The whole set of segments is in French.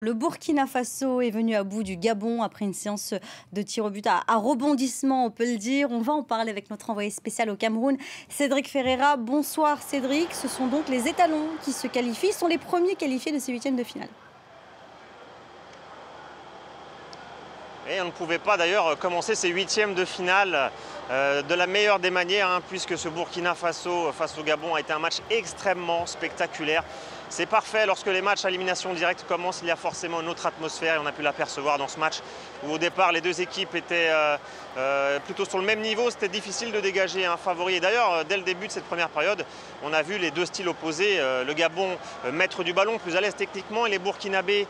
Le Burkina Faso est venu à bout du Gabon après une séance de tir au but à rebondissement, on peut le dire. On va en parler avec notre envoyé spécial au Cameroun, Cédric Ferreira. Bonsoir Cédric, ce sont donc les étalons qui se qualifient, sont les premiers qualifiés de ces huitièmes de finale. Et on ne pouvait pas d'ailleurs commencer ces huitièmes de finale de la meilleure des manières, puisque ce Burkina Faso face au Gabon a été un match extrêmement spectaculaire. C'est parfait, lorsque les matchs à élimination directe commencent, il y a forcément une autre atmosphère et on a pu l'apercevoir dans ce match où au départ les deux équipes étaient plutôt sur le même niveau. C'était difficile de dégager un favori. Et d'ailleurs, dès le début de cette première période, on a vu les deux styles opposés. Le Gabon maître du ballon, plus à l'aise techniquement, et les Burkinabés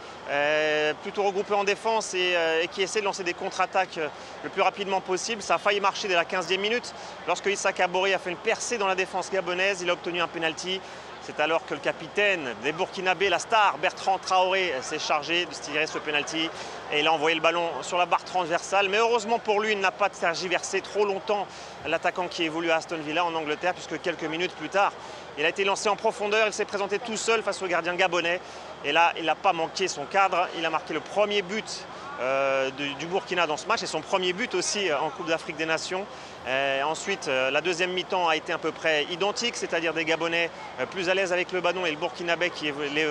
plutôt regroupés en défense et qui essaient de lancer des contre-attaques le plus rapidement possible. Ça a failli marcher dès la 15e minute lorsque Issa Kabore a fait une percée dans la défense gabonaise. Il a obtenu un penalty. C'est alors que le capitaine des Burkinabés, la star Bertrand Traoré, s'est chargé de tirer ce penalty et il a envoyé le ballon sur la barre transversale. Mais heureusement pour lui, il n'a pas tergiversé trop longtemps, l'attaquant qui évolue à Aston Villa en Angleterre, puisque quelques minutes plus tard, il a été lancé en profondeur. Il s'est présenté tout seul face au gardien gabonais. Et là, il n'a pas manqué son cadre. Il a marqué le premier but du Burkina dans ce match et son premier but aussi en Coupe d'Afrique des Nations. Ensuite, la deuxième mi-temps a été à peu près identique, c'est-à-dire des Gabonais plus à l'aise avec le ballon et le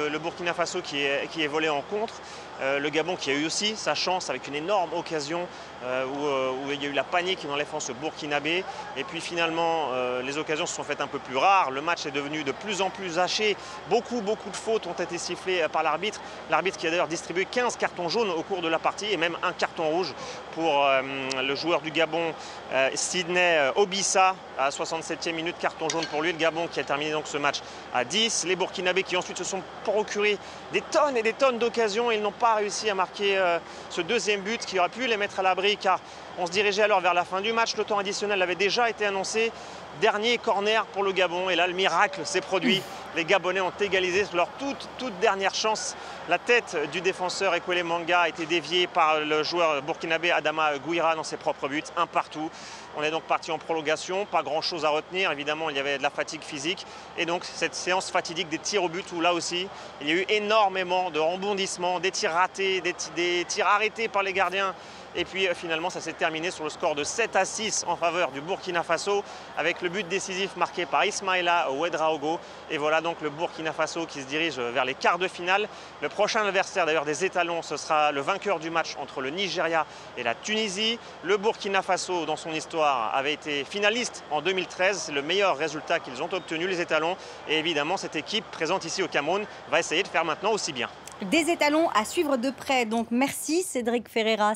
le Burkina Faso qui est volé en contre. Le Gabon qui a eu aussi sa chance avec une énorme occasion où il y a eu la panique dans la défense burkinabé. Et puis finalement, les occasions se sont faites un peu plus rares. Le match est devenu de plus en plus haché. Beaucoup de fautes ont été sifflées par l'arbitre. L'arbitre qui a d'ailleurs distribué 15 cartons jaunes au cours de la partie et même un carton rouge pour le joueur du Gabon, Sidney Obissa, à 67e minute, carton jaune pour lui. Le Gabon qui a terminé donc ce match à 10. Les Burkinabés qui ensuite se sont procurés des tonnes et des tonnes d'occasions. Ils n'ont pas réussi à marquer ce deuxième but qui aurait pu les mettre à l'abri, car on se dirigeait alors vers la fin du match. Le temps additionnel avait déjà été annoncé. Dernier corner pour le Gabon et là le miracle s'est produit. Les Gabonais ont égalisé sur leur toute dernière chance. La tête du défenseur Ekwele Manga a été déviée par le joueur burkinabé Adama Gouira dans ses propres buts, un partout. On est donc parti en prolongation, pas grand chose à retenir, évidemment il y avait de la fatigue physique et donc cette séance fatidique des tirs au but où là aussi il y a eu énormément de rebondissements, des tirs ratés, des tirs arrêtés par les gardiens. Et puis finalement, ça s'est terminé sur le score de 7-6 en faveur du Burkina Faso, avec le but décisif marqué par Ismaïla Ouedraogo. Et voilà donc le Burkina Faso qui se dirige vers les quarts de finale. Le prochain adversaire d'ailleurs des étalons, ce sera le vainqueur du match entre le Nigeria et la Tunisie. Le Burkina Faso, dans son histoire, avait été finaliste en 2013. C'est le meilleur résultat qu'ils ont obtenu, les étalons. Et évidemment, cette équipe présente ici au Cameroun va essayer de faire maintenant aussi bien. Des étalons à suivre de près, donc merci Cédric Ferreira.